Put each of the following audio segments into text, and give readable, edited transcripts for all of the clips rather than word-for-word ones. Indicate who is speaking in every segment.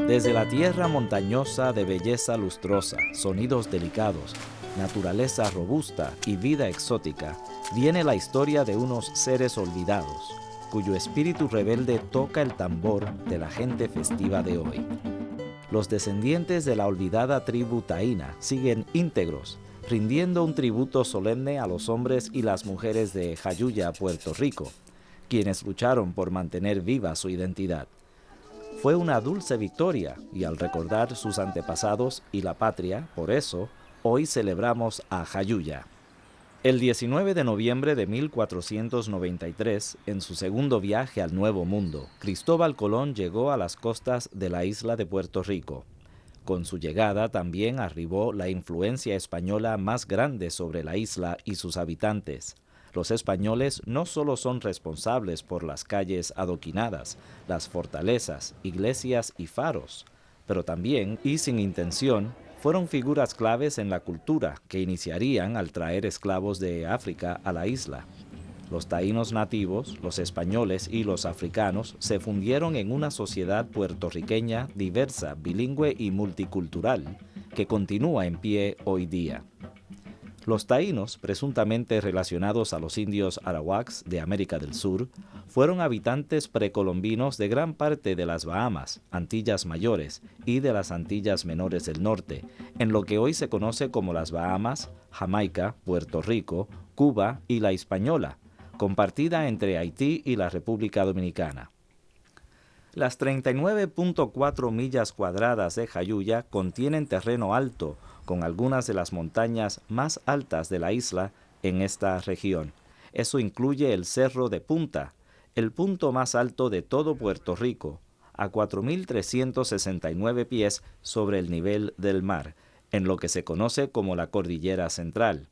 Speaker 1: Desde la tierra montañosa de belleza lustrosa, sonidos delicados, naturaleza robusta y vida exótica, viene la historia de unos seres olvidados, cuyo espíritu rebelde toca el tambor de la gente festiva de hoy. Los descendientes de la olvidada tribu taína siguen íntegros, rindiendo un tributo solemne a los hombres y las mujeres de Jayuya, Puerto Rico, quienes lucharon por mantener viva su identidad. Fue una dulce victoria y al recordar sus antepasados y la patria, por eso, hoy celebramos a Jayuya. El 19 de noviembre de 1493, en su segundo viaje al Nuevo Mundo, Cristóbal Colón llegó a las costas de la isla de Puerto Rico. Con su llegada también arribó la influencia española más grande sobre la isla y sus habitantes. Los españoles no solo son responsables por las calles adoquinadas, las fortalezas, iglesias y faros, pero también, y sin intención, fueron figuras claves en la cultura que iniciarían al traer esclavos de África a la isla. Los taínos nativos, los españoles y los africanos se fundieron en una sociedad puertorriqueña diversa, bilingüe y multicultural, que continúa en pie hoy día. Los taínos, presuntamente relacionados a los indios arawaks de América del Sur, fueron habitantes precolombinos de gran parte de las Bahamas, Antillas Mayores y de las Antillas Menores del Norte, en lo que hoy se conoce como las Bahamas, Jamaica, Puerto Rico, Cuba y la Hispaniola, compartida entre Haití y la República Dominicana. Las 39.4 millas cuadradas de Jayuya contienen terreno alto, con algunas de las montañas más altas de la isla en esta región. Eso incluye el Cerro de Punta, el punto más alto de todo Puerto Rico, a 4.369 pies sobre el nivel del mar, en lo que se conoce como la Cordillera Central.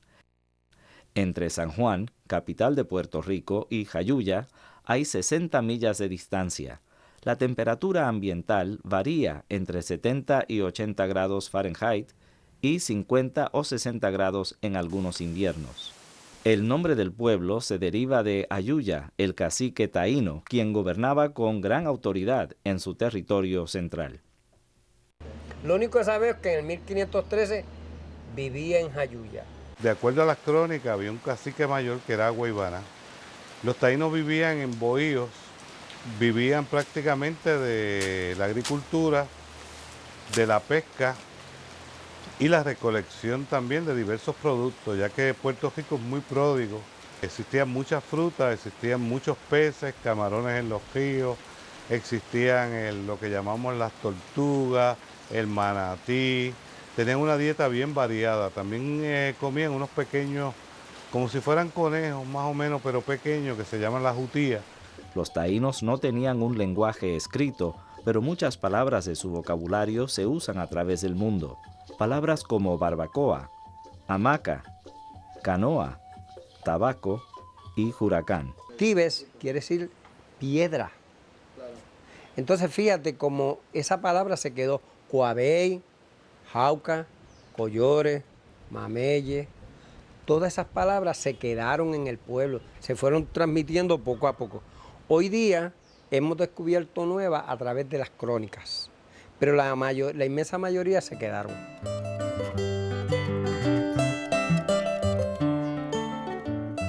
Speaker 1: Entre San Juan, capital de Puerto Rico, y Jayuya, hay 60 millas de distancia. La temperatura ambiental varía entre 70 y 80 grados Fahrenheit y 50 o 60 grados en algunos inviernos. El nombre del pueblo se deriva de Ayuya, el cacique taíno, quien gobernaba con gran autoridad en su territorio central.
Speaker 2: Lo único que sabemos es que en el 1513 vivía en Jayuya.
Speaker 3: De acuerdo a las crónicas, había un cacique mayor que era Guaybana. Los taínos vivían en bohíos, vivían prácticamente de la agricultura, de la pesca y la recolección también de diversos productos, ya que Puerto Rico es muy pródigo. Existían muchas frutas, existían muchos peces, camarones en los ríos, existían lo que llamamos las tortugas, el manatí. Tenían una dieta bien variada. También comían unos pequeños, como si fueran conejos más o menos, pero pequeños, que se llaman las jutías.
Speaker 1: Los taínos no tenían un lenguaje escrito, pero muchas palabras de su vocabulario se usan a través del mundo. Palabras como barbacoa, hamaca, canoa, tabaco y huracán.
Speaker 2: Tibes quiere decir piedra. Entonces fíjate cómo esa palabra se quedó. Coabey, jauca, collores, mameye, todas esas palabras se quedaron en el pueblo, se fueron transmitiendo poco a poco. Hoy día hemos descubierto nuevas a través de las crónicas, pero la inmensa mayoría se quedaron.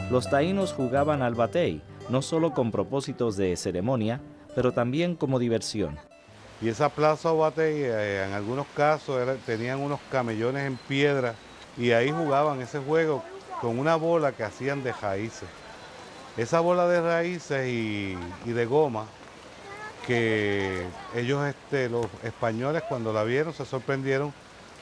Speaker 1: Los taínos jugaban al batey, no solo con propósitos de ceremonia, pero también como diversión.
Speaker 3: Y esa plaza o batey, en algunos casos, tenían unos camellones en piedra y ahí jugaban ese juego con una bola que hacían de raíces. Esa bola de raíces y de goma, que ellos, los españoles, cuando la vieron, se sorprendieron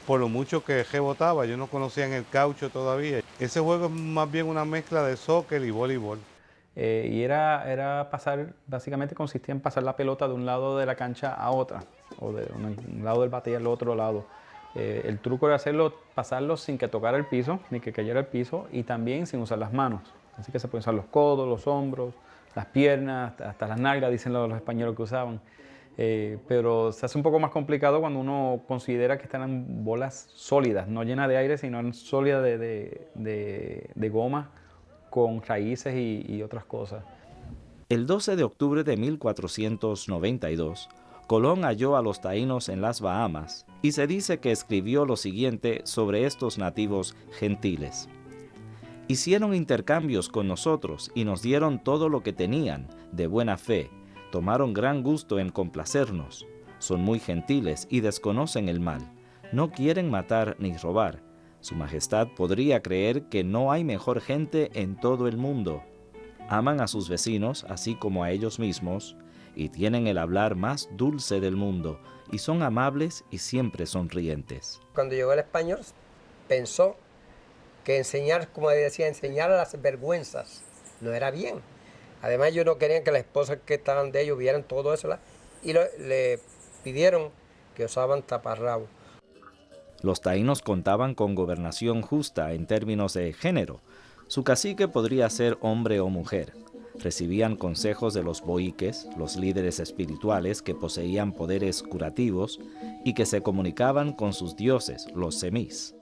Speaker 3: por lo mucho que rebotaba. Ellos no conocían el caucho todavía. Ese juego es más bien una mezcla de soccer y voleibol.
Speaker 4: Y era pasar, básicamente consistía en pasar la pelota de un lado de la cancha a otra, o de un lado del batey al otro lado. El truco era pasarlo sin que tocara el piso, ni que cayera el piso, y también sin usar las manos. Así que se pueden usar los codos, los hombros, las piernas, hasta las nalgas, dicen los españoles que usaban. Pero se hace un poco más complicado cuando uno considera que están en bolas sólidas, no llenas de aire, sino sólidas de goma, con raíces y otras cosas.
Speaker 1: El 12 de octubre de 1492, Colón halló a los taínos en las Bahamas y se dice que escribió lo siguiente sobre estos nativos gentiles. Hicieron intercambios con nosotros y nos dieron todo lo que tenían, de buena fe. Tomaron gran gusto en complacernos. Son muy gentiles y desconocen el mal. No quieren matar ni robar. Su Majestad podría creer que no hay mejor gente en todo el mundo. Aman a sus vecinos así como a ellos mismos y tienen el hablar más dulce del mundo y son amables y siempre sonrientes.
Speaker 2: Cuando llegó el español, pensó que enseñar, como decía, enseñar a las vergüenzas no era bien. Además, ellos no querían que las esposas que estaban de ellos vieran todo eso, y le pidieron que usaban taparrabos.
Speaker 1: Los taínos contaban con gobernación justa en términos de género. Su cacique podría ser hombre o mujer. Recibían consejos de los boiques, los líderes espirituales que poseían poderes curativos y que se comunicaban con sus dioses, los semís.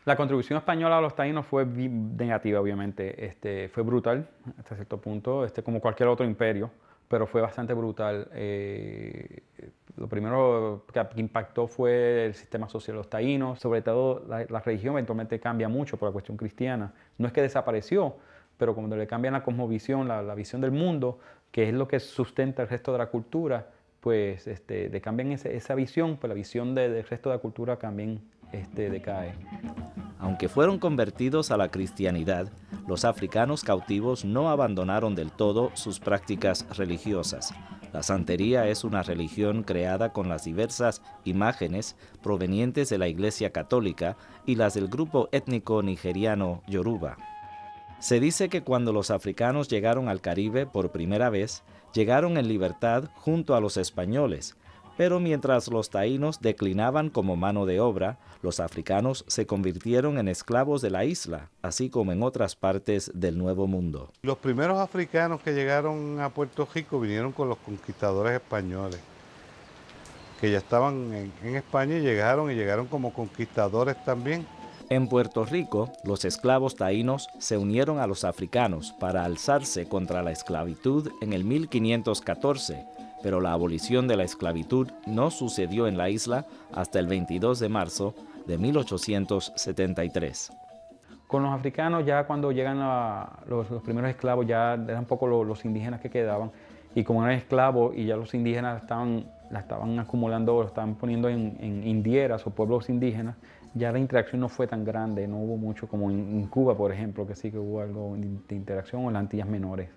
Speaker 4: La contribución española a los taínos fue negativa, obviamente. Fue brutal hasta cierto punto, como cualquier otro imperio, pero fue bastante brutal. Lo primero que impactó fue el sistema social de los taínos. Sobre todo, la religión eventualmente cambia mucho por la cuestión cristiana. No es que desapareció, pero cuando le cambian la cosmovisión, la visión del mundo, que es lo que sustenta el resto de la cultura, pues le cambian esa visión, pues la visión del resto de la cultura también decae.
Speaker 1: Aunque fueron convertidos a la cristianidad, los africanos cautivos no abandonaron del todo sus prácticas religiosas. La santería es una religión creada con las diversas imágenes provenientes de la Iglesia Católica y las del grupo étnico nigeriano Yoruba. Se dice que cuando los africanos llegaron al Caribe por primera vez, llegaron en libertad junto a los españoles, pero mientras los taínos declinaban como mano de obra, los africanos se convirtieron en esclavos de la isla, así como en otras partes del Nuevo Mundo.
Speaker 3: Los primeros africanos que llegaron a Puerto Rico vinieron con los conquistadores españoles, que ya estaban en España y llegaron como conquistadores también.
Speaker 1: En Puerto Rico, los esclavos taínos se unieron a los africanos para alzarse contra la esclavitud en el 1514, pero la abolición de la esclavitud no sucedió en la isla hasta el 22 de marzo de 1873.
Speaker 4: Con los africanos, ya cuando llegan los primeros esclavos, ya eran poco los indígenas que quedaban, y como eran esclavos y ya los indígenas la estaban acumulando, lo estaban poniendo en indieras o pueblos indígenas, ya la interacción no fue tan grande, no hubo mucho como en Cuba, por ejemplo, que sí que hubo algo de interacción, o en las Antillas Menores.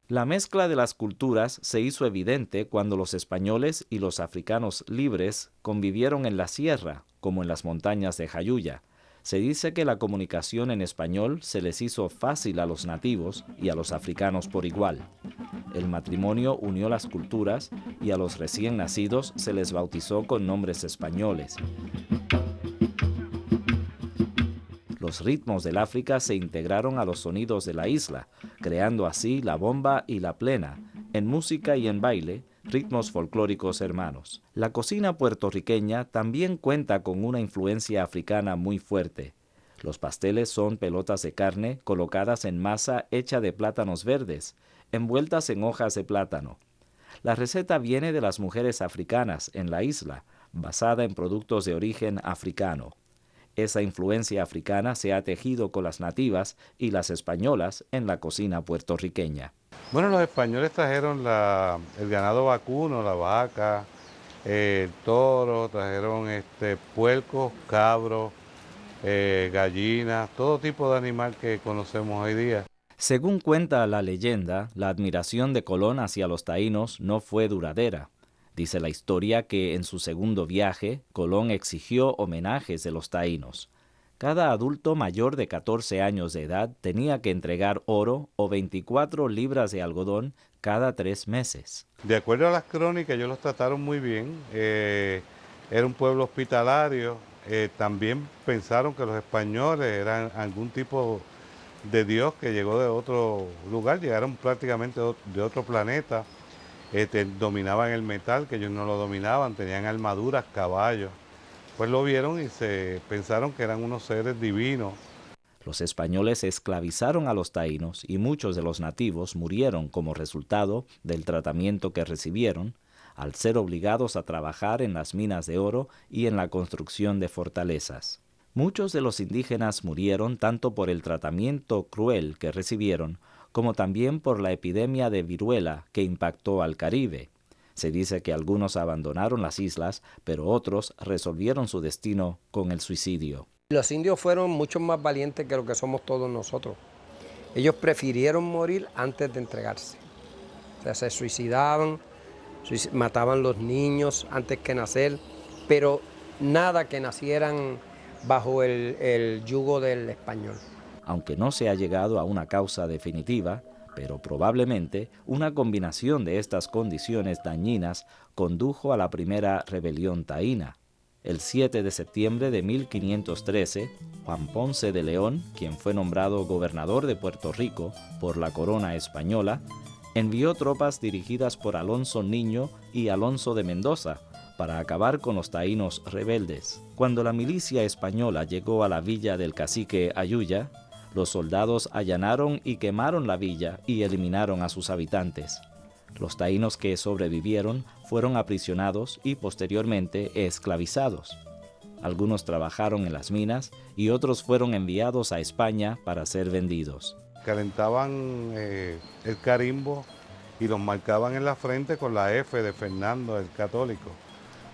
Speaker 1: La mezcla de las culturas se hizo evidente cuando los españoles y los africanos libres convivieron en la sierra, como en las montañas de Jayuya. Se dice que la comunicación en español se les hizo fácil a los nativos y a los africanos por igual. El matrimonio unió las culturas y a los recién nacidos se les bautizó con nombres españoles. Los ritmos del África se integraron a los sonidos de la isla, creando así la bomba y la plena, en música y en baile, ritmos folclóricos hermanos. La cocina puertorriqueña también cuenta con una influencia africana muy fuerte. Los pasteles son pelotas de carne colocadas en masa hecha de plátanos verdes, envueltas en hojas de plátano. La receta viene de las mujeres africanas en la isla, basada en productos de origen africano. Esa influencia africana se ha tejido con las nativas y las españolas en la cocina puertorriqueña.
Speaker 3: Bueno, los españoles trajeron el ganado vacuno, la vaca, el toro, trajeron puercos, cabros, gallinas, todo tipo de animal que conocemos hoy día.
Speaker 1: Según cuenta la leyenda, la admiración de Colón hacia los taínos no fue duradera. Dice la historia que en su segundo viaje, Colón exigió homenajes de los taínos. Cada adulto mayor de 14 años de edad tenía que entregar oro o 24 libras de algodón cada 3 meses.
Speaker 3: De acuerdo a las crónicas, ellos los trataron muy bien. Era un pueblo hospitalario. También pensaron que los españoles eran algún tipo de dios que llegó de otro lugar, llegaron prácticamente de otro planeta. Dominaban el metal, que ellos no lo dominaban, tenían armaduras, caballos. Pues lo vieron y se pensaron que eran unos seres divinos.
Speaker 1: Los españoles esclavizaron a los taínos y muchos de los nativos murieron como resultado del tratamiento que recibieron, al ser obligados a trabajar en las minas de oro y en la construcción de fortalezas. Muchos de los indígenas murieron tanto por el tratamiento cruel que recibieron, como también por la epidemia de viruela que impactó al Caribe. Se dice que algunos abandonaron las islas, pero otros resolvieron su destino con el suicidio.
Speaker 2: Los indios fueron mucho más valientes que lo que somos todos nosotros. Ellos prefirieron morir antes de entregarse. O sea, se suicidaban, mataban los niños antes que nacer, pero nada que nacieran bajo el yugo del español.
Speaker 1: Aunque no se ha llegado a una causa definitiva, pero probablemente una combinación de estas condiciones dañinas condujo a la primera rebelión taína. El 7 de septiembre de 1513, Juan Ponce de León, quien fue nombrado gobernador de Puerto Rico por la corona española, envió tropas dirigidas por Alonso Niño y Alonso de Mendoza para acabar con los taínos rebeldes. Cuando la milicia española llegó a la villa del cacique Ayuya, los soldados allanaron y quemaron la villa y eliminaron a sus habitantes. Los taínos que sobrevivieron fueron aprisionados y posteriormente esclavizados. Algunos trabajaron en las minas y otros fueron enviados a España para ser vendidos.
Speaker 3: Calentaban el carimbo y los marcaban en la frente con la F de Fernando el Católico,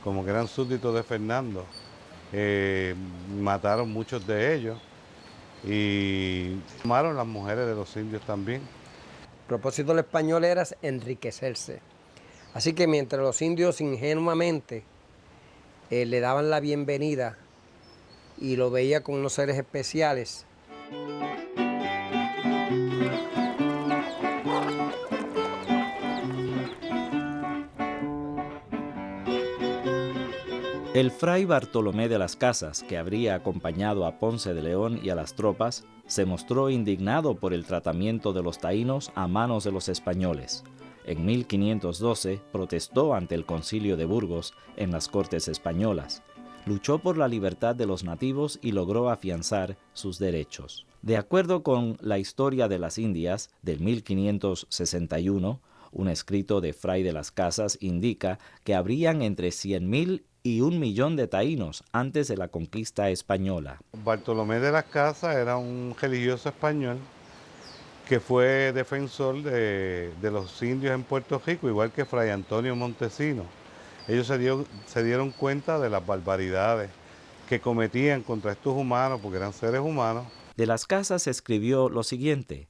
Speaker 3: como que eran súbditos de Fernando. Mataron muchos de ellos y tomaron las mujeres de los indios también.
Speaker 2: El propósito del español era enriquecerse. Así que mientras los indios ingenuamente le daban la bienvenida y lo veía como unos seres especiales,
Speaker 1: el fray Bartolomé de las Casas, que habría acompañado a Ponce de León y a las tropas, se mostró indignado por el tratamiento de los taínos a manos de los españoles. En 1512 protestó ante el Concilio de Burgos en las Cortes españolas. Luchó por la libertad de los nativos y logró afianzar sus derechos. De acuerdo con La Historia de las Indias del 1561, un escrito de Fray de las Casas indica que habrían entre 100,000 y 1,000,000 de taínos antes de la conquista española.
Speaker 3: Bartolomé de las Casas era un religioso español que fue defensor de los indios en Puerto Rico, igual que Fray Antonio Montesino. Ellos se dieron cuenta de las barbaridades que cometían contra estos humanos, porque eran seres humanos.
Speaker 1: De las Casas escribió lo siguiente: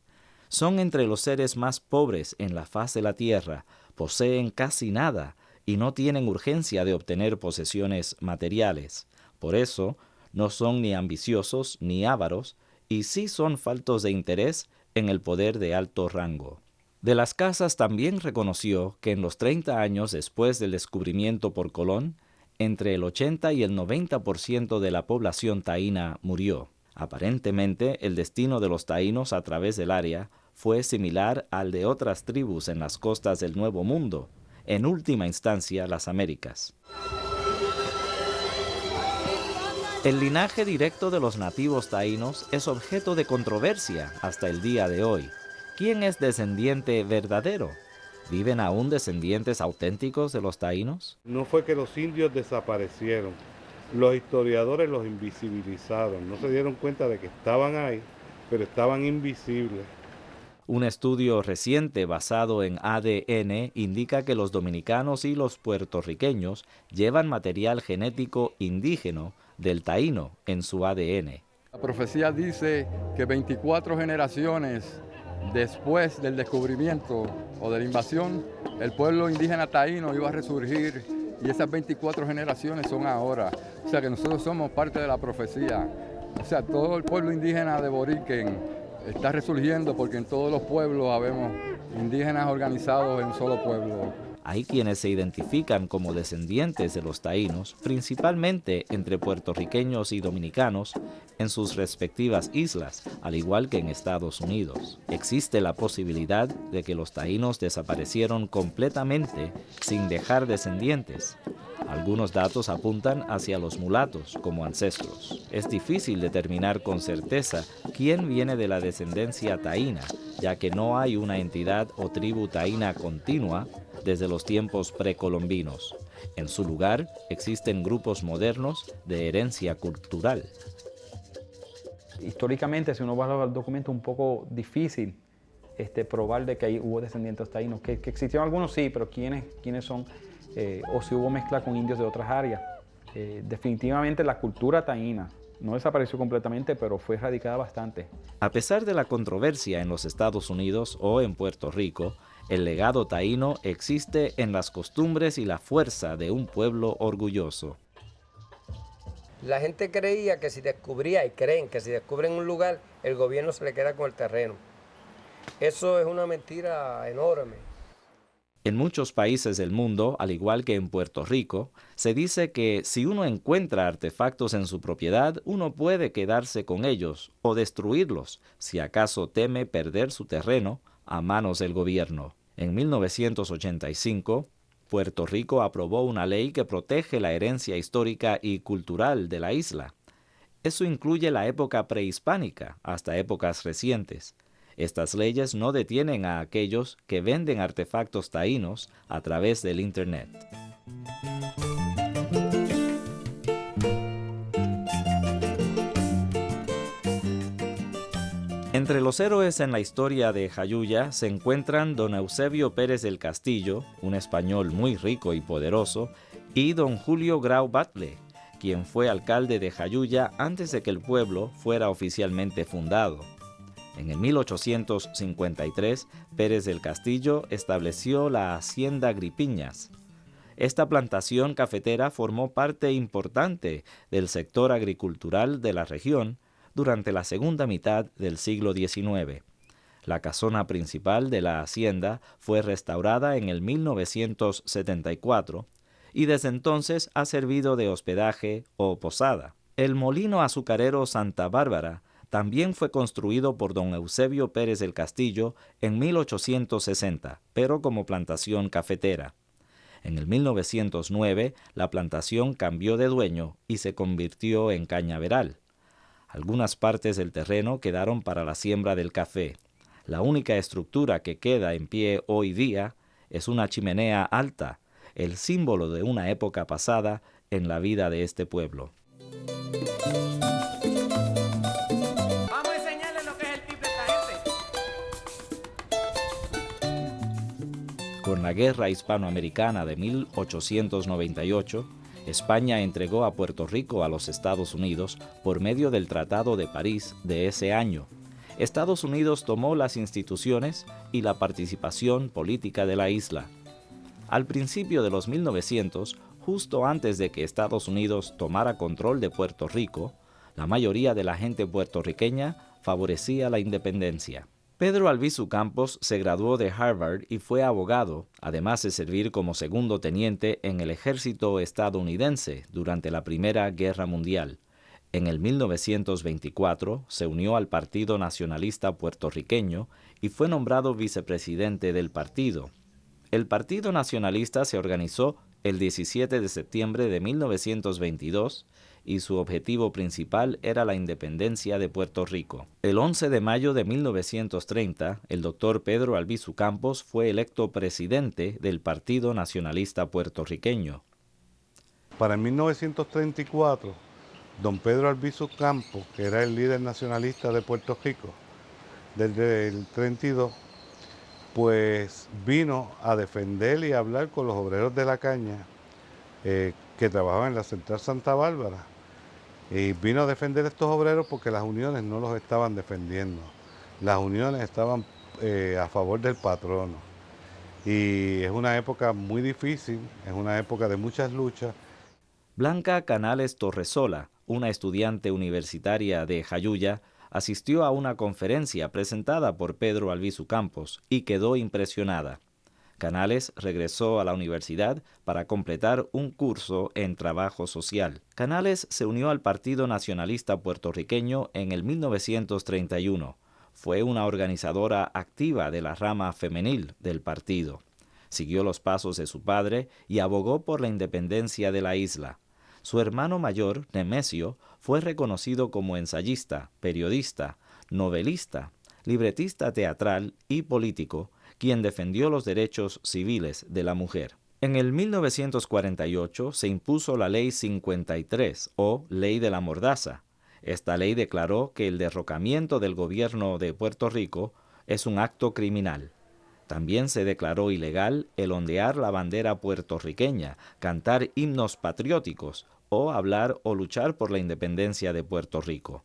Speaker 1: son entre los seres más pobres en la faz de la tierra, poseen casi nada y no tienen urgencia de obtener posesiones materiales. Por eso, no son ni ambiciosos ni ávaros, y sí son faltos de interés en el poder de alto rango. De las Casas también reconoció que en los 30 años después del descubrimiento por Colón, entre el 80 y el 90% de la población taína murió. Aparentemente, el destino de los taínos a través del área fue similar al de otras tribus en las costas del Nuevo Mundo, en última instancia las Américas. El linaje directo de los nativos taínos es objeto de controversia hasta el día de hoy. ¿Quién es descendiente verdadero? ¿Viven aún descendientes auténticos de los taínos?
Speaker 3: No fue que los indios desaparecieron, los historiadores los invisibilizaron, no se dieron cuenta de que estaban ahí, pero estaban invisibles.
Speaker 1: Un estudio reciente basado en ADN indica que los dominicanos y los puertorriqueños llevan material genético indígena del taíno en su ADN.
Speaker 5: La profecía dice que 24 generaciones después del descubrimiento o de la invasión, el pueblo indígena taíno iba a resurgir, y esas 24 generaciones son ahora. O sea que nosotros somos parte de la profecía. O sea, todo el pueblo indígena de Boriquen está resurgiendo, porque en todos los pueblos habemos indígenas organizados en un solo pueblo.
Speaker 1: Hay quienes se identifican como descendientes de los taínos, principalmente entre puertorriqueños y dominicanos, en sus respectivas islas, al igual que en Estados Unidos. Existe la posibilidad de que los taínos desaparecieron completamente sin dejar descendientes. Algunos datos apuntan hacia los mulatos como ancestros. Es difícil determinar con certeza quién viene de la descendencia taína, ya que no hay una entidad o tribu taína continua desde los tiempos precolombinos. En su lugar existen grupos modernos de herencia cultural.
Speaker 4: Históricamente, si uno va a los documentos, es un poco difícil probar de que ahí hubo descendientes taínos. Que existieron algunos, sí, pero ¿quiénes son? O si hubo mezcla con indios de otras áreas. Definitivamente la cultura taína no desapareció completamente, pero fue erradicada bastante.
Speaker 1: A pesar de la controversia en los Estados Unidos o en Puerto Rico, el legado taíno existe en las costumbres y la fuerza de un pueblo orgulloso.
Speaker 2: La gente creía que si descubría, y creen que si descubren un lugar, el gobierno se le queda con el terreno. Eso es una mentira enorme.
Speaker 1: En muchos países del mundo, al igual que en Puerto Rico, se dice que si uno encuentra artefactos en su propiedad, uno puede quedarse con ellos o destruirlos, si acaso teme perder su terreno a manos del gobierno. En 1985, Puerto Rico aprobó una ley que protege la herencia histórica y cultural de la isla. Eso incluye la época prehispánica hasta épocas recientes. Estas leyes no detienen a aquellos que venden artefactos taínos a través del Internet. Entre los héroes en la historia de Jayuya se encuentran don Eusebio Pérez del Castillo, un español muy rico y poderoso, y don Julio Grau Batlle, quien fue alcalde de Jayuya antes de que el pueblo fuera oficialmente fundado. En el 1853, Pérez del Castillo estableció la Hacienda Gripiñas. Esta plantación cafetera formó parte importante del sector agricultural de la región durante la segunda mitad del siglo XIX. La casona principal de la hacienda fue restaurada en el 1974 y desde entonces ha servido de hospedaje o posada. El molino azucarero Santa Bárbara también fue construido por don Eusebio Pérez del Castillo en 1860, pero como plantación cafetera. En el 1909, la plantación cambió de dueño y se convirtió en cañaveral. Algunas partes del terreno quedaron para la siembra del café. La única estructura que queda en pie hoy día es una chimenea alta, el símbolo de una época pasada en la vida de este pueblo.
Speaker 6: Vamos a enseñarles lo que es el tiple a esta gente.
Speaker 1: Con la Guerra Hispanoamericana de 1898, España entregó a Puerto Rico a los Estados Unidos por medio del Tratado de París de ese año. Estados Unidos tomó las instituciones y la participación política de la isla. Al principio de los 1900, justo antes de que Estados Unidos tomara control de Puerto Rico, la mayoría de la gente puertorriqueña favorecía la independencia. Pedro Albizu Campos se graduó de Harvard y fue abogado, además de servir como segundo teniente en el ejército estadounidense durante la Primera Guerra Mundial. En el 1924 se unió al Partido Nacionalista Puertorriqueño y fue nombrado vicepresidente del partido. El Partido Nacionalista se organizó el 17 de septiembre de 1922 y su objetivo principal era la independencia de Puerto Rico. El 11 de mayo de 1930, el doctor Pedro Albizu Campos fue electo presidente del Partido Nacionalista Puertorriqueño.
Speaker 3: Para 1934, don Pedro Albizu Campos, que era el líder nacionalista de Puerto Rico, desde el 32, pues vino a defender y a hablar con los obreros de la caña que trabajaban en la Central Santa Bárbara. Y vino a defender a estos obreros porque las uniones no los estaban defendiendo. Las uniones estaban a favor del patrono. Y es una época muy difícil, es una época de muchas luchas.
Speaker 1: Blanca Canales Torresola, una estudiante universitaria de Jayuya, asistió a una conferencia presentada por Pedro Albizu Campos y quedó impresionada. Canales regresó a la universidad para completar un curso en trabajo social. Canales se unió al Partido Nacionalista Puertorriqueño en el 1931. Fue una organizadora activa de la rama femenil del partido. Siguió los pasos de su padre y abogó por la independencia de la isla. Su hermano mayor, Nemesio, fue reconocido como ensayista, periodista, novelista, libretista teatral y político, quien defendió los derechos civiles de la mujer. En el 1948 se impuso la Ley 53, o Ley de la Mordaza. Esta ley declaró que el derrocamiento del gobierno de Puerto Rico es un acto criminal. También se declaró ilegal el ondear la bandera puertorriqueña, cantar himnos patrióticos o hablar o luchar por la independencia de Puerto Rico.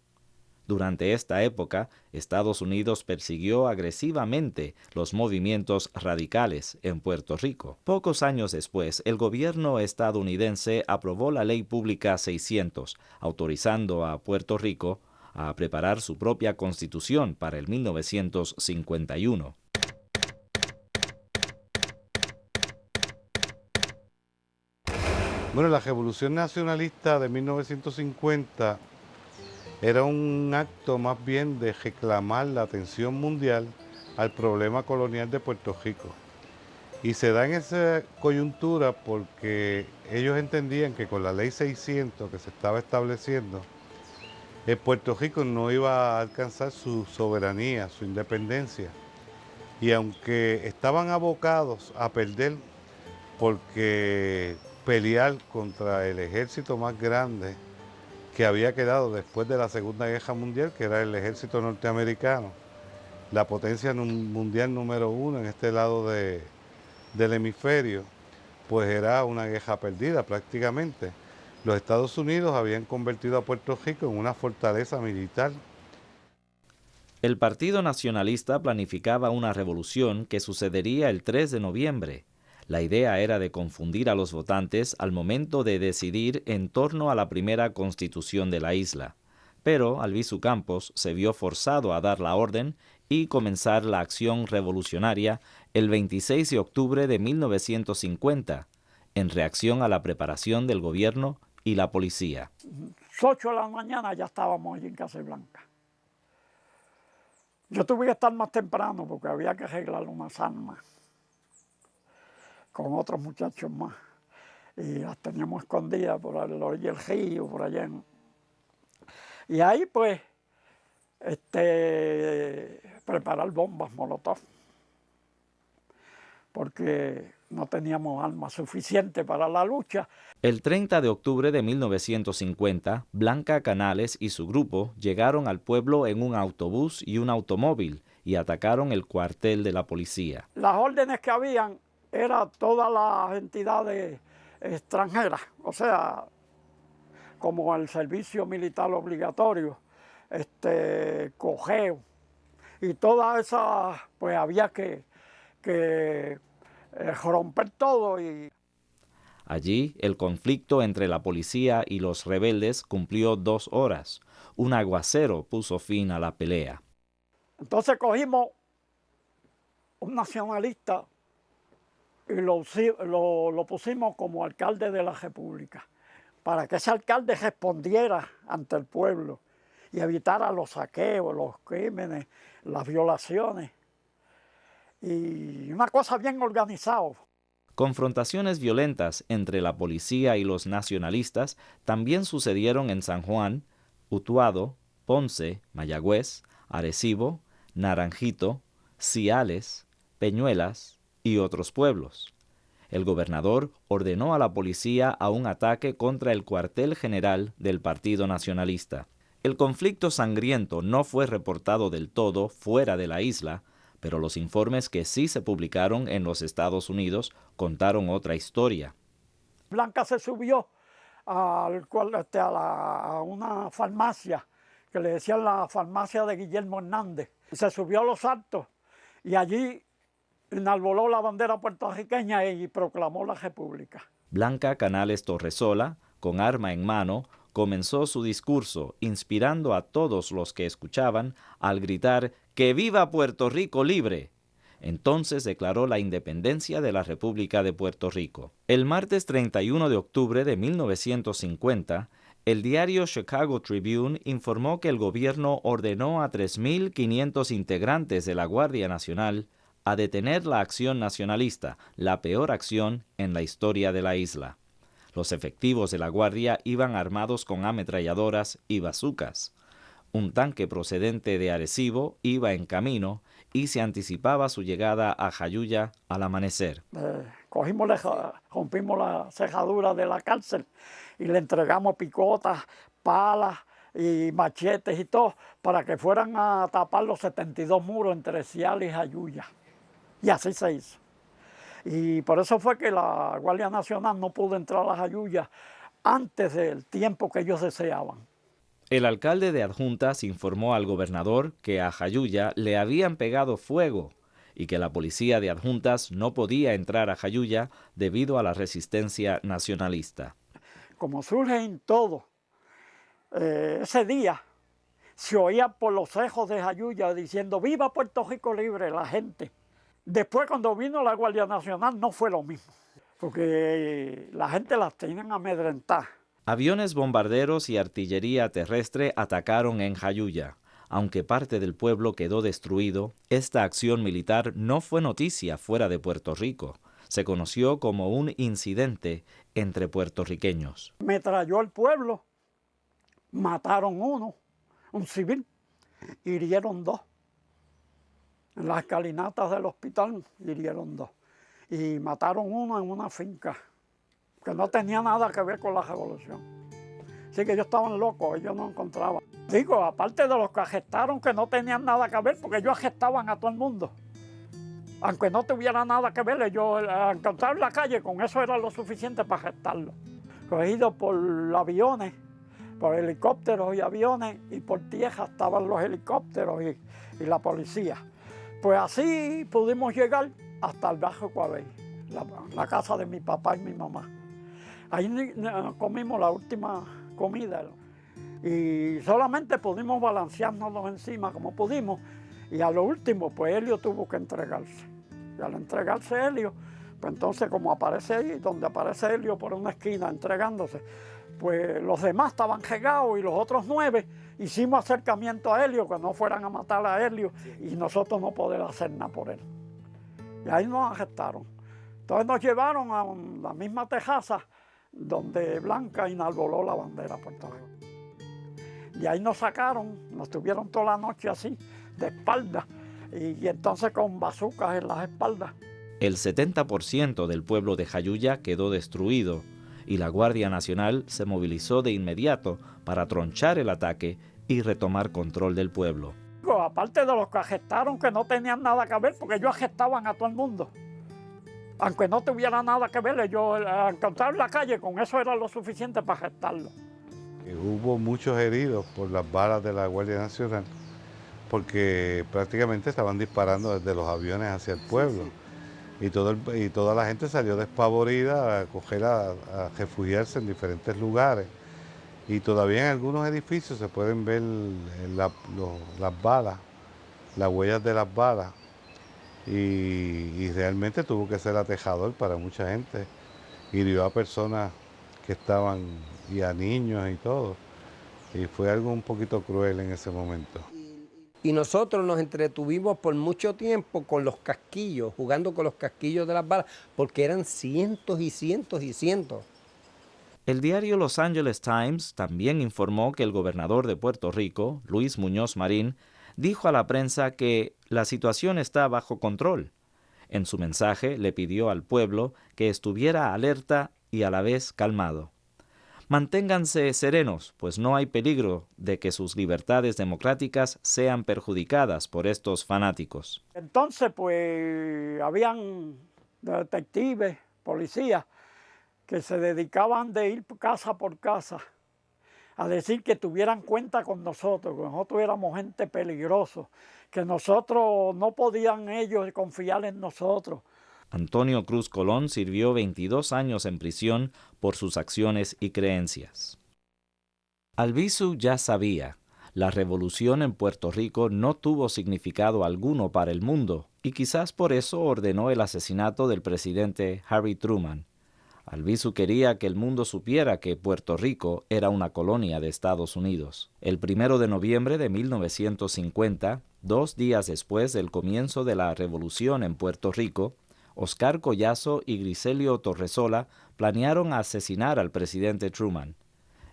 Speaker 1: Durante esta época, Estados Unidos persiguió agresivamente los movimientos radicales en Puerto Rico. Pocos años después, el gobierno estadounidense aprobó la Ley Pública 600, autorizando a Puerto Rico a preparar su propia constitución para el 1951.
Speaker 3: Bueno, la Revolución Nacionalista de 1950 era un acto más bien de reclamar la atención mundial al problema colonial de Puerto Rico. Y se da en esa coyuntura porque ellos entendían que con la Ley 600 que se estaba estableciendo, Puerto Rico no iba a alcanzar su soberanía, su independencia. Y aunque estaban abocados a perder porque pelear contra el ejército más grande que había quedado después de la Segunda Guerra Mundial, que era el ejército norteamericano, la potencia mundial número 1 en este lado del hemisferio, pues era una guerra perdida prácticamente. Los Estados Unidos habían convertido a Puerto Rico en una fortaleza militar.
Speaker 1: El Partido Nacionalista planificaba una revolución que sucedería el 3 de noviembre. La idea era de confundir a los votantes al momento de decidir en torno a la primera constitución de la isla. Pero Albizu Campos se vio forzado a dar la orden y comenzar la acción revolucionaria el 26 de octubre de 1950, en reacción a la preparación del gobierno y la policía.
Speaker 7: 8 de la mañana ya estábamos allí en Casablanca. Yo tuve que estar más temprano porque había que arreglar unas armas con otros muchachos más. Y las teníamos escondidas por la orilla del río, por allá. Y ahí, pues, preparar bombas molotov, porque no teníamos armas suficientes para la lucha.
Speaker 1: El 30 de octubre de 1950, Blanca Canales y su grupo llegaron al pueblo en un autobús y un automóvil y atacaron el cuartel de la policía.
Speaker 7: Las órdenes que habían eran todas las entidades extranjeras, o sea, como el servicio militar obligatorio, cogeo, y todas esas, pues había que romper todo.
Speaker 1: Allí, el conflicto entre la policía y los rebeldes cumplió 2 horas. Un aguacero puso fin a la pelea.
Speaker 7: Entonces cogimos un nacionalista y lo pusimos como alcalde de la República, para que ese alcalde respondiera ante el pueblo y evitara los saqueos, los crímenes, las violaciones. Y una cosa bien organizada.
Speaker 1: Confrontaciones violentas entre la policía y los nacionalistas también sucedieron en San Juan, Utuado, Ponce, Mayagüez, Arecibo, Naranjito, Ciales, Peñuelas y otros pueblos. El gobernador ordenó a la policía a un ataque contra el cuartel general del Partido Nacionalista. El conflicto sangriento no fue reportado del todo fuera de la isla, pero los informes que sí se publicaron en los Estados contaron otra historia.
Speaker 7: Blanca se subió a una farmacia, que le decían la farmacia de Guillermo Hernández. Se subió a los altos y allí enarboló la bandera puertorriqueña y proclamó la República.
Speaker 1: Blanca Canales Torresola, con arma en mano, comenzó su discurso, inspirando a todos los que escuchaban al gritar ¡Que viva Puerto Rico libre! Entonces declaró la independencia de la República de Puerto Rico. El martes 31 de octubre de 1950, el diario Chicago Tribune informó que el gobierno ordenó a 3.500 integrantes de la Guardia Nacional a detener la acción nacionalista, la peor acción en la historia de la isla. Los efectivos de la Guardia iban armados con ametralladoras y bazucas. Un tanque procedente de Arecibo iba en camino y se anticipaba su llegada a Jayuya al amanecer.
Speaker 7: Rompimos la cerradura de la cárcel y le entregamos picotas, palas y machetes y todo para que fueran a tapar los 72 muros entre Ciales y Jayuya. Y así se hizo. Y por eso fue que la Guardia Nacional no pudo entrar a Jayuya antes del tiempo que ellos deseaban.
Speaker 1: El alcalde de Adjuntas informó al gobernador que a Jayuya le habían pegado fuego y que la policía de Adjuntas no podía entrar a Jayuya debido a la resistencia nacionalista.
Speaker 7: Como surge en todo, ese día se oía por los ejos de Jayuya diciendo ¡Viva Puerto Rico libre! La gente. Después cuando vino la Guardia Nacional no fue lo mismo, porque la gente las tenían amedrentadas.
Speaker 1: Aviones bombarderos y artillería terrestre atacaron en Jayuya. Aunque parte del pueblo quedó destruido, esta acción militar no fue noticia fuera de Puerto Rico. Se conoció como un incidente entre puertorriqueños.
Speaker 7: Metralló el pueblo, mataron uno, un civil, hirieron dos. En las escalinatas del hospital hirieron dos. Y mataron uno en una finca, que no tenía nada que ver con la revolución. Así que ellos estaban locos, ellos no encontraban. Digo, aparte de los que arrestaron que no tenían nada que ver, porque ellos arrestaban a todo el mundo. Aunque no tuviera nada que ver, ellos encontraron en la calle, con eso era lo suficiente para arrestarlos. Cogidos por aviones, por helicópteros y aviones, y por tierra estaban los helicópteros y la policía. Pues así pudimos llegar hasta el Bajo Coabey, la casa de mi papá y mi mamá. Ahí comimos la última comida y solamente pudimos balancearnos encima como pudimos, y a lo último pues Helio tuvo que entregarse. Y al entregarse Helio, pues entonces como aparece ahí, donde aparece Helio por una esquina entregándose, pues los demás estaban regados y los otros 9 hicimos acercamiento a Helio, que no fueran a matar a Helio y nosotros no poder hacer nada por él. Y ahí nos arrestaron. Entonces nos llevaron a la misma tejaza donde Blanca enarboló la bandera de Puerto Rico. Y ahí nos sacaron, nos tuvieron toda la noche así, de espaldas, y entonces con bazucas en las espaldas.
Speaker 1: El 70% del pueblo de Jayuya quedó destruido y la Guardia Nacional se movilizó de inmediato para tronchar el ataque y retomar control del pueblo.
Speaker 7: Aparte de los que arrestaron que no tenían nada que ver, porque ellos arrestaban a todo el mundo. Aunque no tuviera nada que ver, ellos encontraron en la calle, con eso era lo suficiente para arrestarlo.
Speaker 3: Hubo muchos heridos por las balas de la Guardia Nacional, porque prácticamente estaban disparando desde los aviones hacia el pueblo. Y toda la gente salió despavorida a refugiarse en diferentes lugares. Y todavía en algunos edificios se pueden ver las balas, las huellas de las balas. Y realmente tuvo que ser atejador para mucha gente. Hirió a personas que estaban, y a niños y todo. Y fue algo un poquito cruel en ese momento.
Speaker 2: Y nosotros nos entretuvimos por mucho tiempo con los casquillos, jugando con los casquillos de las balas, porque eran cientos y cientos y cientos.
Speaker 1: El diario Los Angeles Times también informó que el gobernador de Puerto Rico, Luis Muñoz Marín, dijo a la prensa que la situación está bajo control. En su mensaje le pidió al pueblo que estuviera alerta y a la vez calmado. Manténganse serenos, pues no hay peligro de que sus libertades democráticas sean perjudicadas por estos fanáticos.
Speaker 7: Entonces, pues, habían detectives, policías, que se dedicaban de ir casa por casa a decir que tuvieran cuenta con nosotros, que nosotros éramos gente peligrosa, que nosotros no podían ellos confiar en nosotros.
Speaker 1: Antonio Cruz Colón sirvió 22 años en prisión por sus acciones y creencias. Albizu ya sabía, la revolución en Puerto Rico no tuvo significado alguno para el mundo y quizás por eso ordenó el asesinato del presidente Harry Truman. Albizu quería que el mundo supiera que Puerto Rico era una colonia de Estados Unidos. El 1 de noviembre de 1950, 2 días después del comienzo de la revolución en Puerto Rico, Oscar Collazo y Griselio Torresola planearon asesinar al presidente Truman.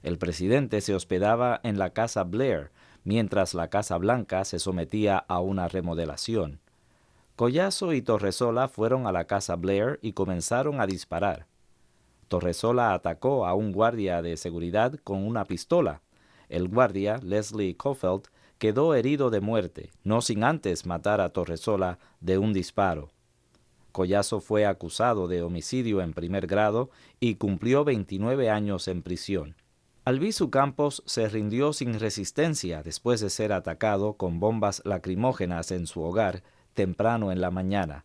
Speaker 1: El presidente se hospedaba en la Casa Blair, mientras la Casa Blanca se sometía a una remodelación. Collazo y Torresola fueron a la casa Blair y comenzaron a disparar. Torresola atacó a un guardia de seguridad con una pistola. El guardia, Leslie Caulfield, quedó herido de muerte, no sin antes matar a Torresola de un disparo. Collazo fue acusado de homicidio en primer grado y cumplió 29 años en prisión. Albizu Campos se rindió sin resistencia después de ser atacado con bombas lacrimógenas en su hogar temprano en la mañana.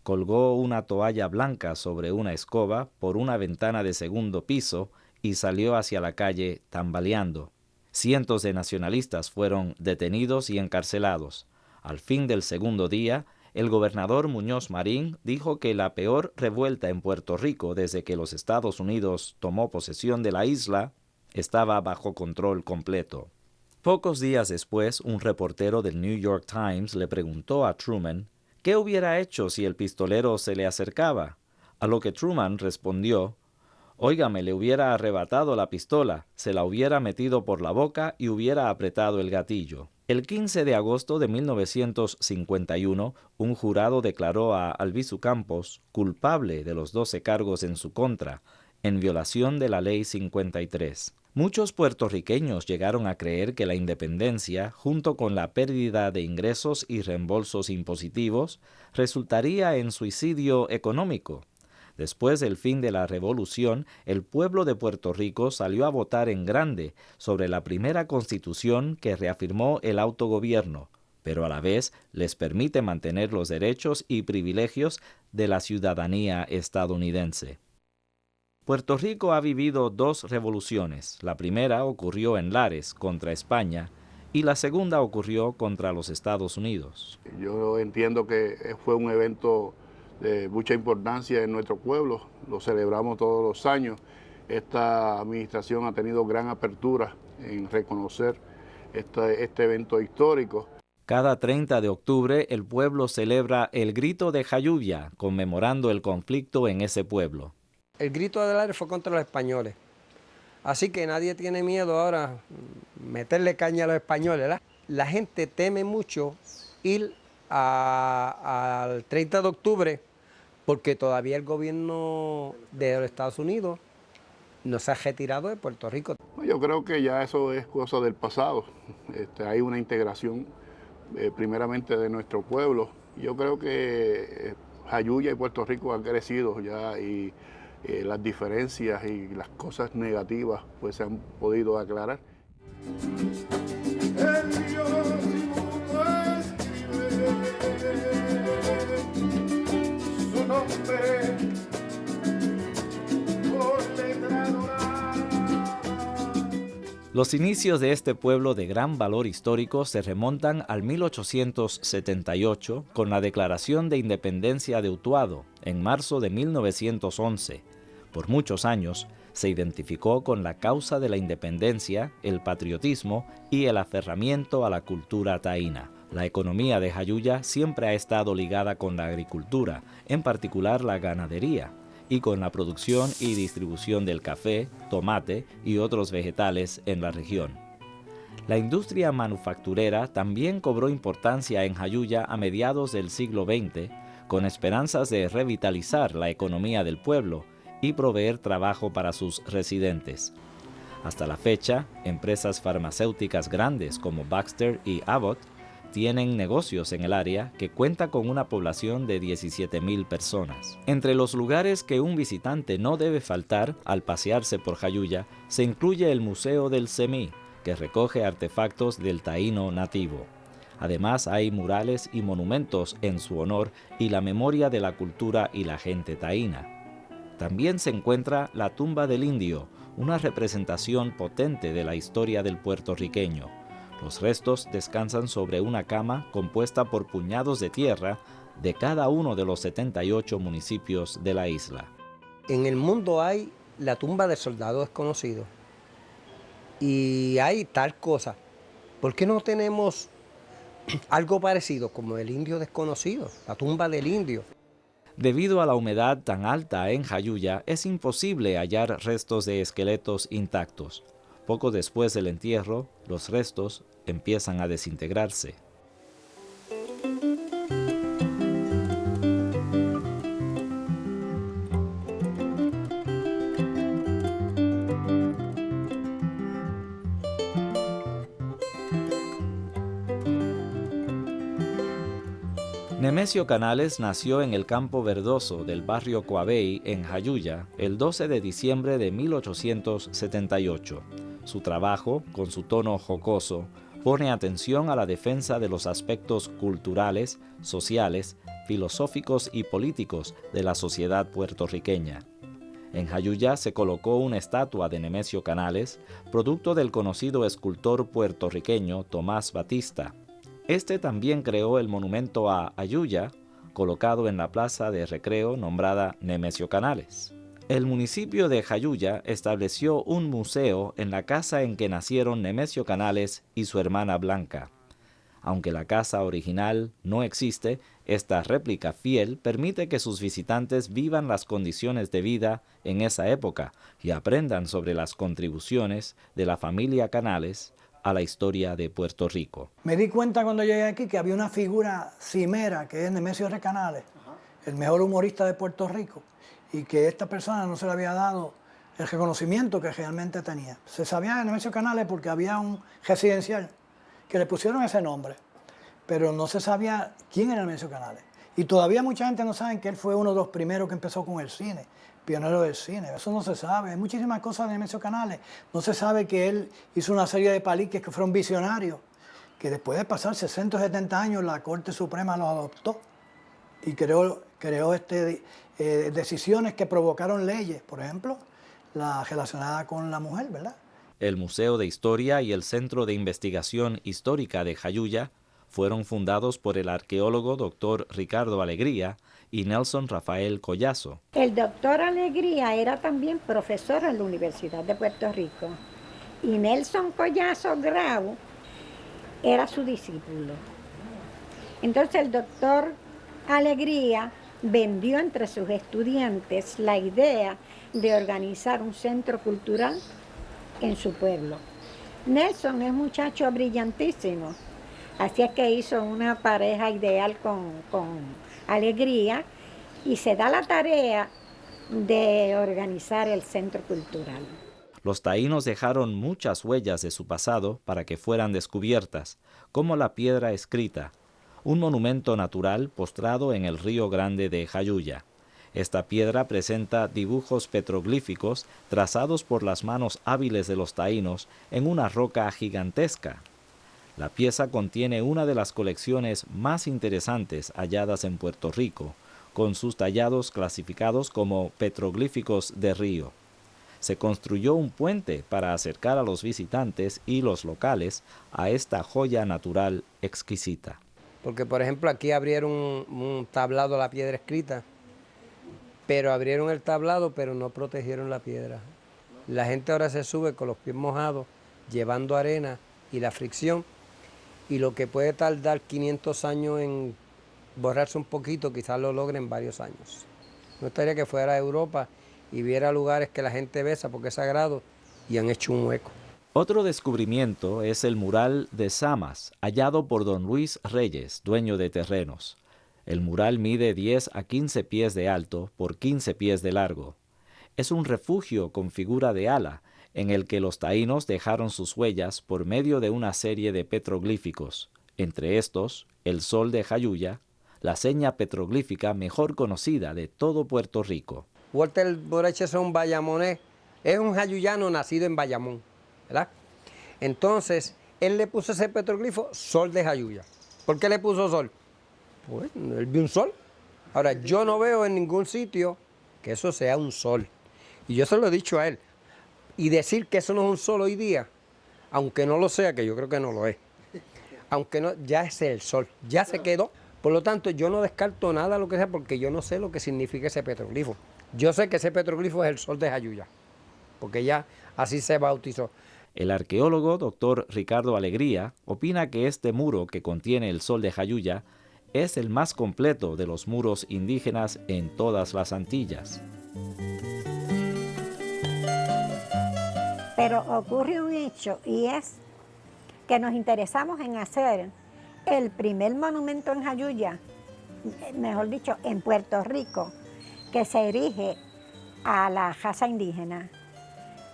Speaker 1: Colgó una toalla blanca sobre una escoba por una ventana de segundo piso y salió hacia la calle tambaleando. Cientos de nacionalistas fueron detenidos y encarcelados. Al fin del segundo día, el gobernador Muñoz Marín dijo que la peor revuelta en Puerto Rico desde que los Estados Unidos tomó posesión de la isla estaba bajo control completo. Pocos días después, un reportero del New York Times le preguntó a Truman qué hubiera hecho si el pistolero se le acercaba, a lo que Truman respondió: «Óigame, le hubiera arrebatado la pistola, se la hubiera metido por la boca y hubiera apretado el gatillo». El 15 de agosto de 1951, un jurado declaró a Albizu Campos culpable de los 12 cargos en su contra, en violación de la Ley 53. Muchos puertorriqueños llegaron a creer que la independencia, junto con la pérdida de ingresos y reembolsos impositivos, resultaría en suicidio económico. Después del fin de la Revolución, el pueblo de Puerto Rico salió a votar en grande sobre la primera constitución que reafirmó el autogobierno, pero a la vez les permite mantener los derechos y privilegios de la ciudadanía estadounidense. Puerto Rico ha vivido 2 revoluciones. La primera ocurrió en Lares contra España y la segunda ocurrió contra los Estados Unidos.
Speaker 8: Yo entiendo que fue un evento de mucha importancia en nuestro pueblo, lo celebramos todos los años. Esta administración ha tenido gran apertura en reconocer este evento histórico.
Speaker 1: Cada 30 de octubre el pueblo celebra el Grito de Jayuya, conmemorando el conflicto en ese pueblo.
Speaker 2: El grito de Lares fue contra los españoles. Así que nadie tiene miedo ahora meterle caña a los españoles, ¿verdad? La gente teme mucho ir al 30 de octubre porque todavía el gobierno de los Estados Unidos no se ha retirado de Puerto Rico.
Speaker 8: Yo creo que ya eso es cosa del pasado. Hay una integración primeramente de nuestro pueblo. Yo creo que Jayuya y Puerto Rico han crecido ya y las diferencias y las cosas negativas pues se han podido aclarar.
Speaker 1: Los inicios de este pueblo de gran valor histórico se remontan al 1878 con la Declaración de Independencia de Utuado en marzo de 1911. Por muchos años se identificó con la causa de la independencia, el patriotismo y el aferramiento a la cultura taína. La economía de Jayuya siempre ha estado ligada con la agricultura, en particular la ganadería, y con la producción y distribución del café, tomate y otros vegetales en la región. La industria manufacturera también cobró importancia en Jayuya a mediados del siglo XX, con esperanzas de revitalizar la economía del pueblo y proveer trabajo para sus residentes. Hasta la fecha, empresas farmacéuticas grandes como Baxter y Abbott tienen negocios en el área que cuenta con una población de 17,000 personas. Entre los lugares que un visitante no debe faltar al pasearse por Jayuya se incluye el Museo del Semí, que recoge artefactos del taíno nativo. Además, hay murales y monumentos en su honor y la memoria de la cultura y la gente taína. También se encuentra la Tumba del Indio, una representación potente de la historia del puertorriqueño. Los restos descansan sobre una cama compuesta por puñados de tierra de cada uno de los 78 municipios de la isla.
Speaker 2: En el mundo hay la tumba del soldado desconocido y hay tal cosa. ¿Por qué no tenemos algo parecido como el indio desconocido, la tumba del indio?
Speaker 1: Debido a la humedad tan alta en Jayuya, es imposible hallar restos de esqueletos intactos. Poco después del entierro, los restos empiezan a desintegrarse. Nemesio Canales nació en el campo verdoso del barrio Coabey, en Jayuya, el 12 de diciembre de 1878. Su trabajo, con su tono jocoso, pone atención a la defensa de los aspectos culturales, sociales, filosóficos y políticos de la sociedad puertorriqueña. En Jayuya se colocó una estatua de Nemesio Canales, producto del conocido escultor puertorriqueño Tomás Batista. Este también creó el monumento a Jayuya, colocado en la plaza de recreo nombrada Nemesio Canales. El municipio de Jayuya estableció un museo en la casa en que nacieron Nemesio Canales y su hermana Blanca. Aunque la casa original no existe, esta réplica fiel permite que sus visitantes vivan las condiciones de vida en esa época y aprendan sobre las contribuciones de la familia Canales a la historia de Puerto Rico.
Speaker 9: Me di cuenta cuando llegué aquí que había una figura cimera que es Nemesio R. Canales, el mejor humorista de Puerto Rico, y que esta persona no se le había dado el reconocimiento que realmente tenía. Se sabía de Nemesio Canales porque había un residencial que le pusieron ese nombre, pero no se sabía quién era Nemesio Canales. Y todavía mucha gente no sabe que él fue uno de los primeros que empezó con el cine, pionero del cine. Eso no se sabe. Hay muchísimas cosas de Nemesio Canales. No se sabe que él hizo una serie de paliques que fueron visionarios, que después de pasar 60 o 70 años la Corte Suprema los adoptó y creó decisiones que provocaron leyes, por ejemplo, la relacionada con la mujer, ¿verdad?
Speaker 1: El Museo de Historia y el Centro de Investigación Histórica de Jayuya fueron fundados por el arqueólogo Dr. Ricardo Alegría y Nelson Rafael Collazo.
Speaker 10: El doctor Alegría era también profesor en la Universidad de Puerto Rico y Nelson Collazo Grau era su discípulo. Entonces el doctor Alegría vendió entre sus estudiantes la idea de organizar un centro cultural en su pueblo. Nelson es un muchacho brillantísimo, así es que hizo una pareja ideal con Alegría y se da la tarea de organizar el centro cultural.
Speaker 1: Los taínos dejaron muchas huellas de su pasado para que fueran descubiertas, como la piedra escrita, un monumento natural postrado en el río Grande de Jayuya. Esta piedra presenta dibujos petroglíficos trazados por las manos hábiles de los taínos en una roca gigantesca. La pieza contiene una de las colecciones más interesantes halladas en Puerto Rico, con sus tallados clasificados como petroglíficos de río. Se construyó un puente para acercar a los visitantes y los locales a esta joya natural exquisita.
Speaker 2: Porque, por ejemplo, aquí abrieron un tablado a la piedra escrita, pero abrieron el tablado, pero no protegieron la piedra. La gente ahora se sube con los pies mojados, llevando arena y la fricción, y lo que puede tardar 500 años en borrarse un poquito, quizás lo logren varios años. Me gustaría que fuera a Europa y viera lugares que la gente besa porque es sagrado y han hecho un hueco.
Speaker 1: Otro descubrimiento es el mural de Samas, hallado por don Luis Reyes, dueño de terrenos. El mural mide 10 a 15 pies de alto por 15 pies de largo. Es un refugio con figura de ala, en el que los taínos dejaron sus huellas por medio de una serie de petroglíficos, entre estos, el sol de Jayuya, la seña petroglífica mejor conocida de todo Puerto Rico.
Speaker 2: Walter Borecheson Bayamonés es un jayuyano nacido en Bayamón, ¿verdad? Entonces, él le puso ese petroglifo Sol de Jayuya. ¿Por qué le puso sol? Pues, él vio un sol. Ahora, yo no veo en ningún sitio que eso sea un sol. Y yo se lo he dicho a él. Y decir que eso no es un sol hoy día, aunque no lo sea, que yo creo que no lo es, aunque no, ya es el sol, ya se quedó. Por lo tanto, yo no descarto nada lo que sea, porque yo no sé lo que significa ese petroglifo. Yo sé que ese petroglifo es el sol de Jayuya, porque ya así se bautizó.
Speaker 1: El arqueólogo Dr. Ricardo Alegría opina que este muro que contiene el sol de Jayuya es el más completo de los muros indígenas en todas las Antillas.
Speaker 10: Pero ocurre un hecho y es que nos interesamos en hacer el primer monumento en Jayuya, mejor dicho, en Puerto Rico, que se erige a la raza indígena.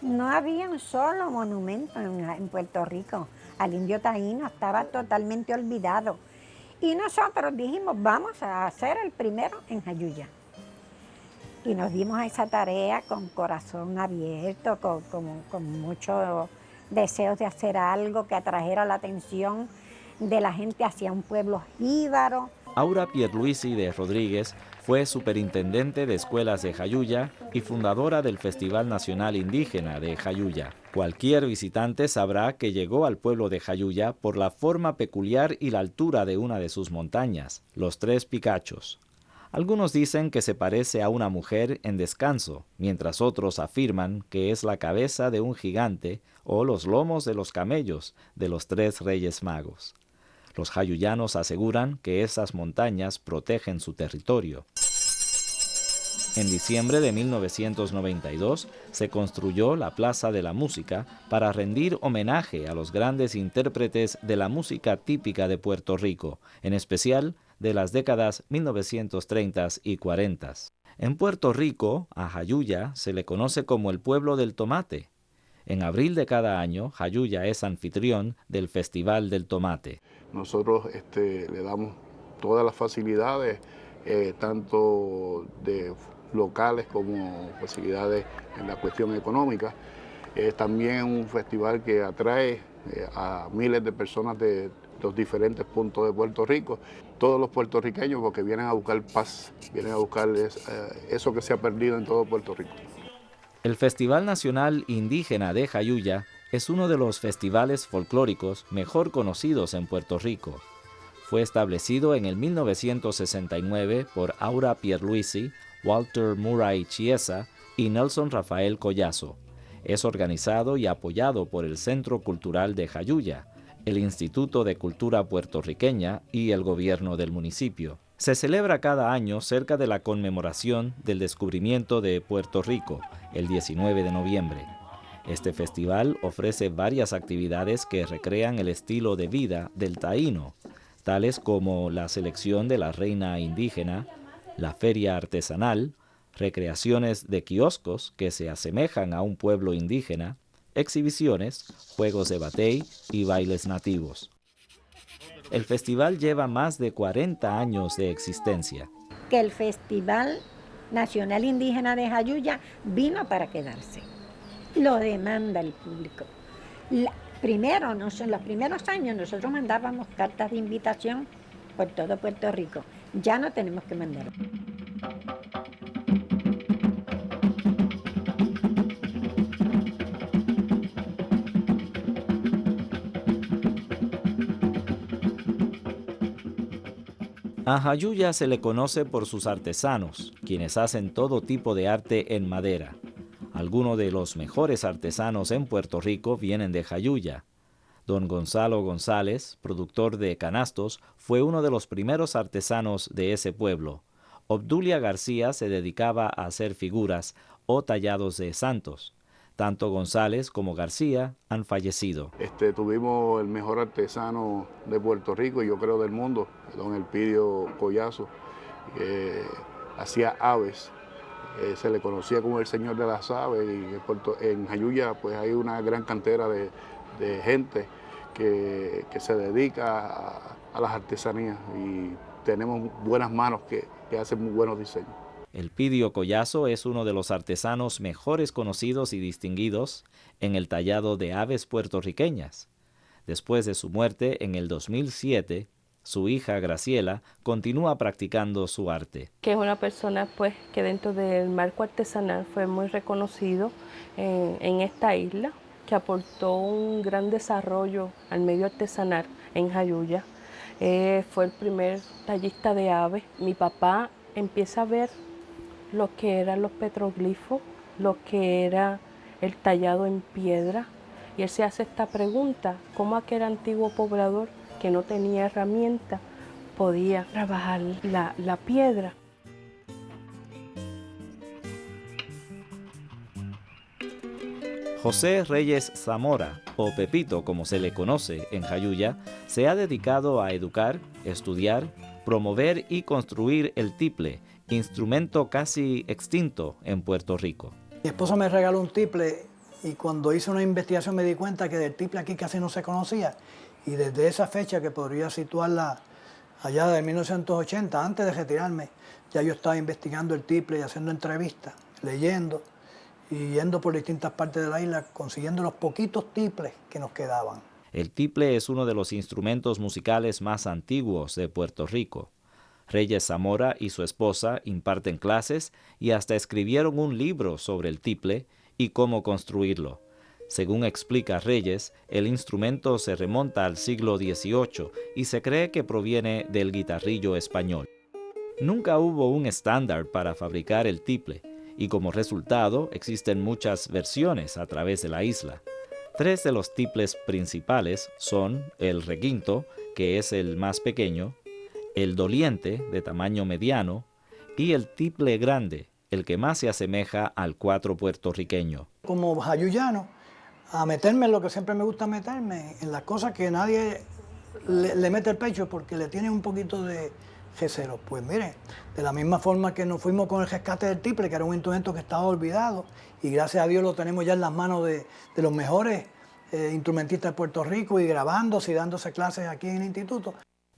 Speaker 10: No había un solo monumento en Puerto Rico. Al indio taíno estaba totalmente olvidado. Y nosotros dijimos, vamos a hacer el primero en Jayuya. Y nos dimos a esa tarea con corazón abierto, con muchos deseos de hacer algo que atrajera la atención de la gente hacia un pueblo jíbaro.
Speaker 1: Aura Pierluisi de Rodríguez fue superintendente de escuelas de Jayuya y fundadora del Festival Nacional Indígena de Jayuya. Cualquier visitante sabrá que llegó al pueblo de Jayuya por la forma peculiar y la altura de una de sus montañas, los Tres Picachos. Algunos dicen que se parece a una mujer en descanso, mientras otros afirman que es la cabeza de un gigante o los lomos de los camellos de los tres Reyes Magos. Los jayuyanos aseguran que esas montañas protegen su territorio. En diciembre de 1992 se construyó la Plaza de la Música para rendir homenaje a los grandes intérpretes de la música típica de Puerto Rico, en especial de las décadas 1930 y 40. En Puerto Rico, a Jayuya se le conoce como el pueblo del tomate. En abril de cada año, Jayuya es anfitrión del Festival del Tomate.
Speaker 8: Nosotros le damos todas las facilidades, tanto de locales como facilidades en la cuestión económica. Es también un festival que atrae a miles de personas de los diferentes puntos de Puerto Rico. Todos los puertorriqueños, porque vienen a buscar paz, vienen a buscar eso que se ha perdido en todo Puerto Rico.
Speaker 1: El Festival Nacional Indígena de Jayuya es uno de los festivales folclóricos mejor conocidos en Puerto Rico. Fue establecido en el 1969 por Aura Pierluisi, Walter Murray Chiesa y Nelson Rafael Collazo. Es organizado y apoyado por el Centro Cultural de Jayuya, el Instituto de Cultura Puertorriqueña y el gobierno del municipio. Se celebra cada año cerca de la conmemoración del descubrimiento de Puerto Rico, el 19 de noviembre. Este festival ofrece varias actividades que recrean el estilo de vida del taíno, tales como la selección de la reina indígena, la feria artesanal, recreaciones de kioscos que se asemejan a un pueblo indígena, exhibiciones, juegos de batey y bailes nativos. El festival lleva más de 40 años de existencia.
Speaker 10: Que el Festival Nacional Indígena de Jayuya vino para quedarse. Lo demanda el público. Primero, en los primeros años nosotros mandábamos cartas de invitación por todo Puerto Rico. Ya no tenemos que mandar.
Speaker 1: A Jayuya se le conoce por sus artesanos, quienes hacen todo tipo de arte en madera. Algunos de los mejores artesanos en Puerto Rico vienen de Jayuya. Don Gonzalo González, productor de canastos, fue uno de los primeros artesanos de ese pueblo. Obdulia García se dedicaba a hacer figuras o tallados de santos. Tanto González como García han fallecido.
Speaker 8: Tuvimos el mejor artesano de Puerto Rico y yo creo del mundo, don Elpidio Collazo, que hacía aves. Se le conocía como el señor de las aves y en Jayuya pues hay una gran cantera de gente que se dedica a las artesanías y tenemos buenas manos que hacen muy buenos diseños.
Speaker 1: Elpidio Collazo es uno de los artesanos mejores conocidos y distinguidos en el tallado de aves puertorriqueñas. Después de su muerte en el 2007, su hija Graciela continúa practicando su arte.
Speaker 11: Que es una persona pues que dentro del marco artesanal fue muy reconocido en esta isla, que aportó un gran desarrollo al medio artesanal en Jayuya. Fue el primer tallista de aves. Mi papá empieza a ver lo que eran los petroglifos, lo que era el tallado en piedra, y él se hace esta pregunta: ¿cómo aquel antiguo poblador que no tenía herramienta podía trabajar la piedra?
Speaker 1: José Reyes Zamora, o Pepito como se le conoce en Jayuya, se ha dedicado a educar, estudiar, promover y construir el tiple, instrumento casi extinto en Puerto Rico.
Speaker 9: Mi esposo me regaló un tiple y cuando hice una investigación me di cuenta que del tiple aquí casi no se conocía, y desde esa fecha, que podría situarla allá de 1980, antes de retirarme, ya yo estaba investigando el tiple y haciendo entrevistas, leyendo y yendo por distintas partes de la isla, consiguiendo los poquitos tiples que nos quedaban.
Speaker 1: El tiple es uno de los instrumentos musicales más antiguos de Puerto Rico. Reyes Zamora y su esposa imparten clases y hasta escribieron un libro sobre el tiple y cómo construirlo. Según explica Reyes, el instrumento se remonta al siglo XVIII y se cree que proviene del guitarrillo español. Nunca hubo un estándar para fabricar el tiple y como resultado existen muchas versiones a través de la isla. 3 de los tiples principales son el requinto, que es el más pequeño, el doliente, de tamaño mediano, y el tiple grande, el que más se asemeja al cuatro puertorriqueño.
Speaker 9: Como jayuyano, a meterme en lo que siempre me gusta meterme, en las cosas que nadie le mete el pecho porque le tiene un poquito de recelo. Pues mire, de la misma forma que nos fuimos con el rescate del tiple, que era un instrumento que estaba olvidado, y gracias a Dios lo tenemos ya en las manos de los mejores instrumentistas de Puerto Rico y grabándose y dándose clases aquí en el instituto.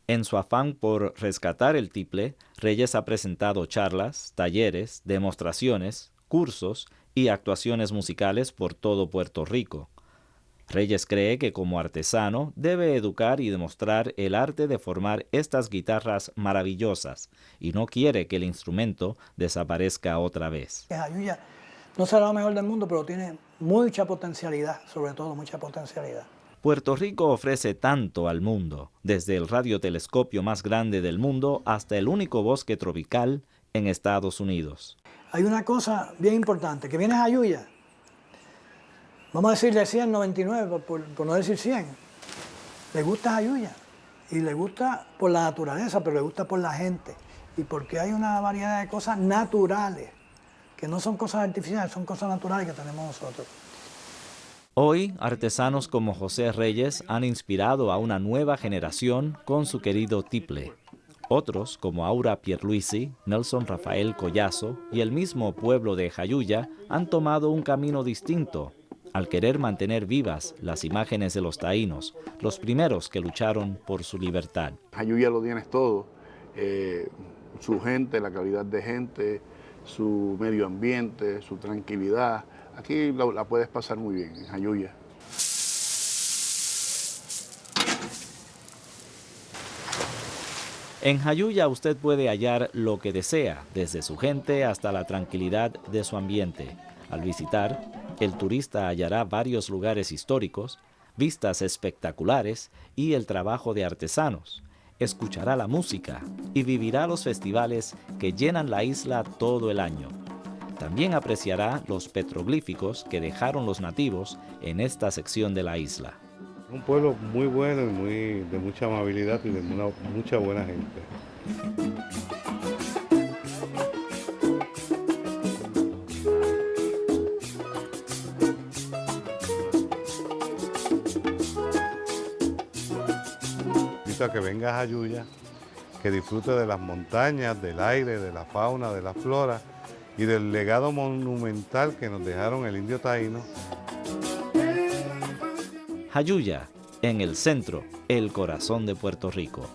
Speaker 1: En su afán por rescatar el tiple, Reyes ha presentado charlas, talleres, demostraciones, cursos y actuaciones musicales por todo Puerto Rico. Reyes cree que como artesano debe educar y demostrar el arte de formar estas guitarras maravillosas y no quiere que el instrumento desaparezca otra vez.
Speaker 9: Jayuya no será lo mejor del mundo, pero tiene mucha potencialidad, sobre todo mucha potencialidad.
Speaker 1: Puerto Rico ofrece tanto al mundo, desde el radiotelescopio más grande del mundo hasta el único bosque tropical en Estados Unidos.
Speaker 9: Hay una cosa bien importante, que viene Jayuya, vamos a decirle 199, por no decir 100, le gusta Jayuya, y le gusta por la naturaleza, pero le gusta por la gente, y porque hay una variedad de cosas naturales, que no son cosas artificiales, son cosas naturales que tenemos nosotros.
Speaker 1: Hoy, artesanos como José Reyes han inspirado a una nueva generación con su querido tiple. Otros, como Aura Pierluisi, Nelson Rafael Collazo y el mismo pueblo de Jayuya, han tomado un camino distinto, al querer mantener vivas las imágenes de los taínos, los primeros que lucharon por su libertad.
Speaker 8: Jayuya lo tienes todo, su gente, la calidad de gente, su medio ambiente, su tranquilidad. Aquí la puedes pasar muy bien, en Jayuya.
Speaker 1: En Jayuya usted puede hallar lo que desea, desde su gente hasta la tranquilidad de su ambiente. Al visitar, el turista hallará varios lugares históricos, vistas espectaculares y el trabajo de artesanos. Escuchará la música y vivirá los festivales que llenan la isla todo el año. También apreciará los petroglíficos que dejaron los nativos en esta sección de la isla.
Speaker 3: Un pueblo muy bueno y de mucha amabilidad y de mucha buena gente. Invito a que venga a Jayuya, que disfrute de las montañas, del aire, de la fauna, de la flora y del legado monumental que nos dejaron el indio taíno.
Speaker 1: Jayuya, en el centro, el corazón de Puerto Rico.